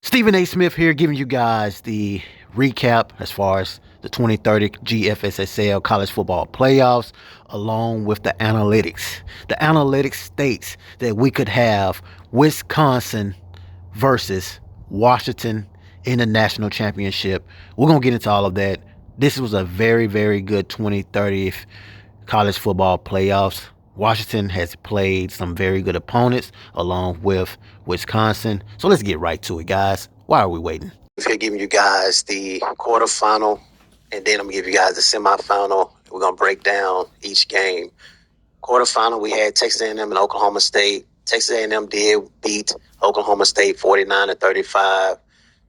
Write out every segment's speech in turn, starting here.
Stephen A. Smith here, giving you guys the recap as far as the 2030 GFSSL college football playoffs, along with the analytics. The analytics states that we could have Wisconsin versus Washington in the national championship. We're going to get into all of that. This was a very, very good 2030 college football playoffs. Washington has played some very good opponents along with Wisconsin. So let's get right to it, guys. Why are we waiting? Here giving you guys the quarterfinal, and then I'm going to give you guys the semifinal. We're going to break down each game. Quarterfinal, we had Texas A&M and Oklahoma State. Texas A&M did beat Oklahoma State 49-35.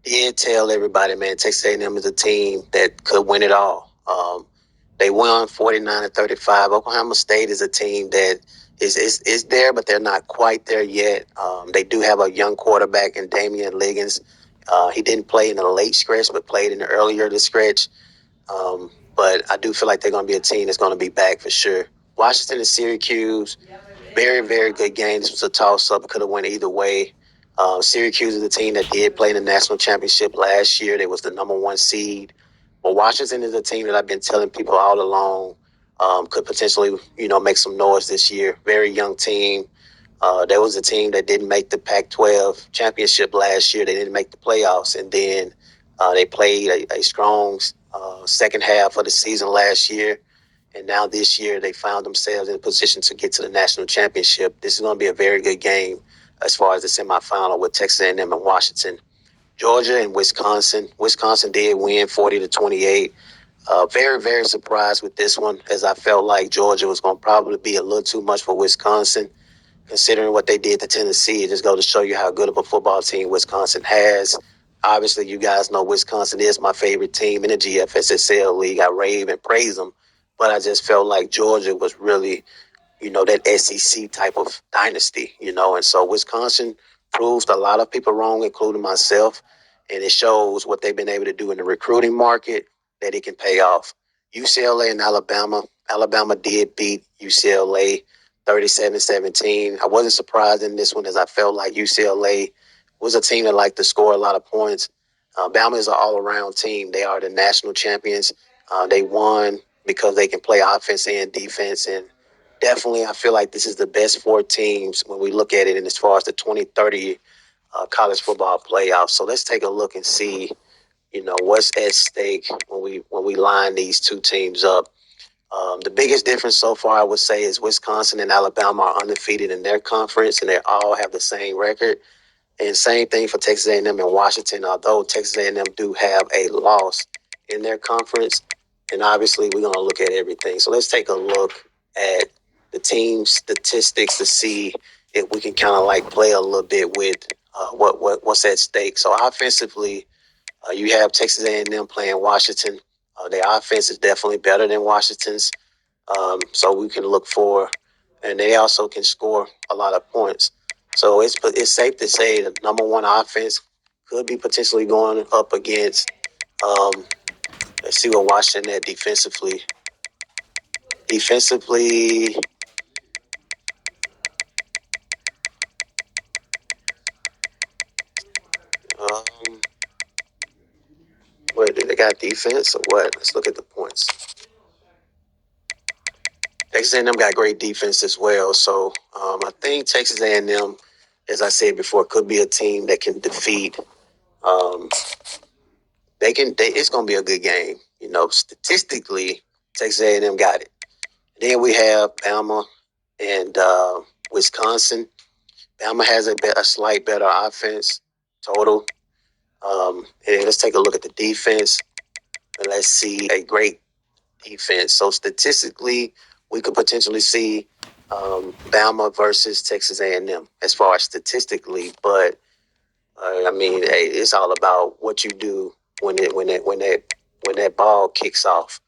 Did tell everybody, man, Texas A&M is a team that could win it all. They won 49-35. Oklahoma State is a team that is there, but they're not quite there yet. They do have a young quarterback in Damian Liggins. He didn't play in the late stretch, but played in the earlier the stretch. But I do feel like they're going to be a team that's going to be back for sure. Washington and Syracuse, very, very good game. This was a toss-up. It could have went either way. Syracuse is a team that did play in the national championship last year. They was the number one seed. But Washington is a team that I've been telling people all along could potentially, make some noise this year. Very young team. There was a team that didn't make the Pac-12 championship last year. They didn't make the playoffs, and then they played a strong second half of the season last year. And now this year they found themselves in a position to get to the national championship. This is going to be a very good game as far as the semifinal with Texas A&M and Washington. Georgia and Wisconsin. Wisconsin did win 40-28. Very, very surprised with this one, as I felt like Georgia was going to probably be a little too much for Wisconsin, considering what they did to Tennessee. It just goes to show you how good of a football team Wisconsin has. Obviously, you guys know Wisconsin is my favorite team in the GFSSL league. I rave and praise them, but I just felt like Georgia was really, that SEC type of dynasty, and so Wisconsin proved a lot of people wrong, including myself, and it shows what they've been able to do in the recruiting market, that it can pay off. UCLA and Alabama. Alabama did beat UCLA 37-17. I wasn't surprised in this one, as I felt like UCLA was a team that liked to score a lot of points. Alabama is an all-around team. They are the national champions. They won because they can play offense and defense, and definitely I feel like this is the best four teams when we look at it, and as far as the 2030 college football playoffs. So let's take a look and see, what's at stake when we line these two teams up. The biggest difference so far, I would say, is Wisconsin and Alabama are undefeated in their conference, and they all have the same record. And same thing for Texas A&M and Washington, although Texas A&M do have a loss in their conference. And obviously, we're going to look at everything. So let's take a look at the team statistics to see if we can kind of like play a little bit with what's at stake. So offensively, you have Texas A&M playing Washington. Their offense is definitely better than Washington's. So we can look for, and they also can score a lot of points. So it's safe to say the number one offense could be potentially going up against. Let's see what Washington had defensively. Defensively, what they got defense or what? Let's look at the points. Texas A&M got great defense as well. So I think Texas A&M, as I said before, could be a team that can defeat. It's going to be a good game. Statistically, Texas A&M got it. Then we have Bama and Wisconsin. Bama has a slight better offense total. And let's take a look at the defense. And let's see a great defense. So statistically, we could potentially see Bama versus Texas A&M as far as statistically. But it's all about what you do when that ball kicks off.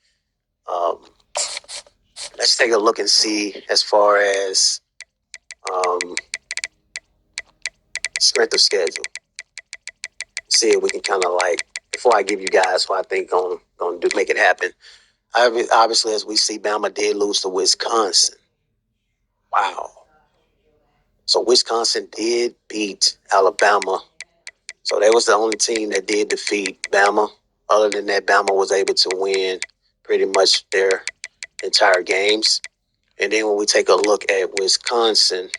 Let's take a look and see as far as strength of schedule. See if we can kind of like, before I give you guys what I think gonna make it happen. Obviously, as we see, Bama did lose to Wisconsin. Wow. So Wisconsin did beat Alabama. So they was the only team that did defeat Bama. Other than that, Bama was able to win pretty much their entire games. And then when we take a look at Wisconsin,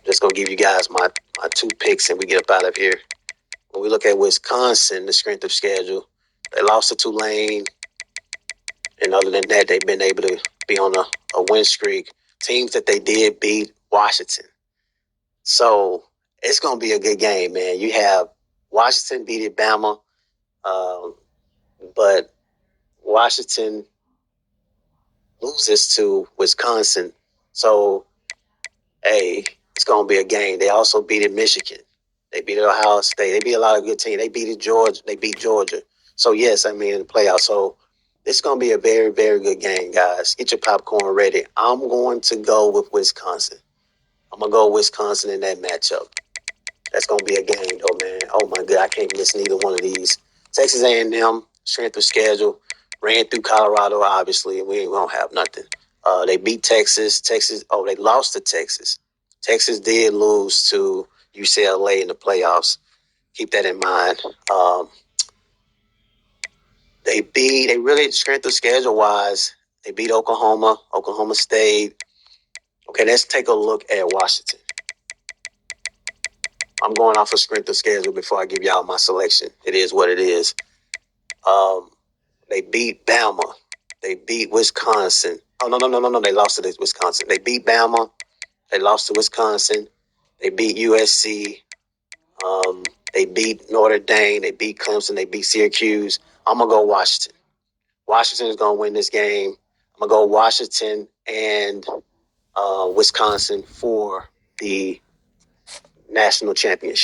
just gonna give you guys my two picks and we get up out of here. When we look at Wisconsin, the strength of schedule, they lost to Tulane. And other than that, they've been able to be on a win streak. Teams that they did beat, Washington. So it's going to be a good game, man. You have Washington beat Bama, but Washington loses to Wisconsin. So, hey, it's going to be a game. They also beat Michigan. They beat Ohio State. They beat a lot of good teams. They beat Georgia. They beat Georgia. So, yes, I mean, in the playoffs. So, it's going to be a very, very good game, guys. Get your popcorn ready. I'm going to go with Wisconsin. I'm going to go Wisconsin in that matchup. That's going to be a game, though, man. Oh, my God. I can't miss neither one of these. Texas A&M, strength of schedule, ran through Colorado, obviously. We don't have nothing. They beat Texas. They lost to Texas. Texas did lose to UCLA in the playoffs. Keep that in mind. They really, strength of schedule wise, they beat Oklahoma State. Okay, let's take a look at Washington. I'm going off of strength of schedule before I give y'all my selection. It is what it is. They beat Bama. They beat Wisconsin. Oh, no. They lost to Wisconsin. They beat Bama. They lost to Wisconsin. They beat USC. They beat Notre Dame. They beat Clemson. They beat Syracuse. I'm going to go Washington. Washington is going to win this game. I'm going to go Washington and Wisconsin for the national championship.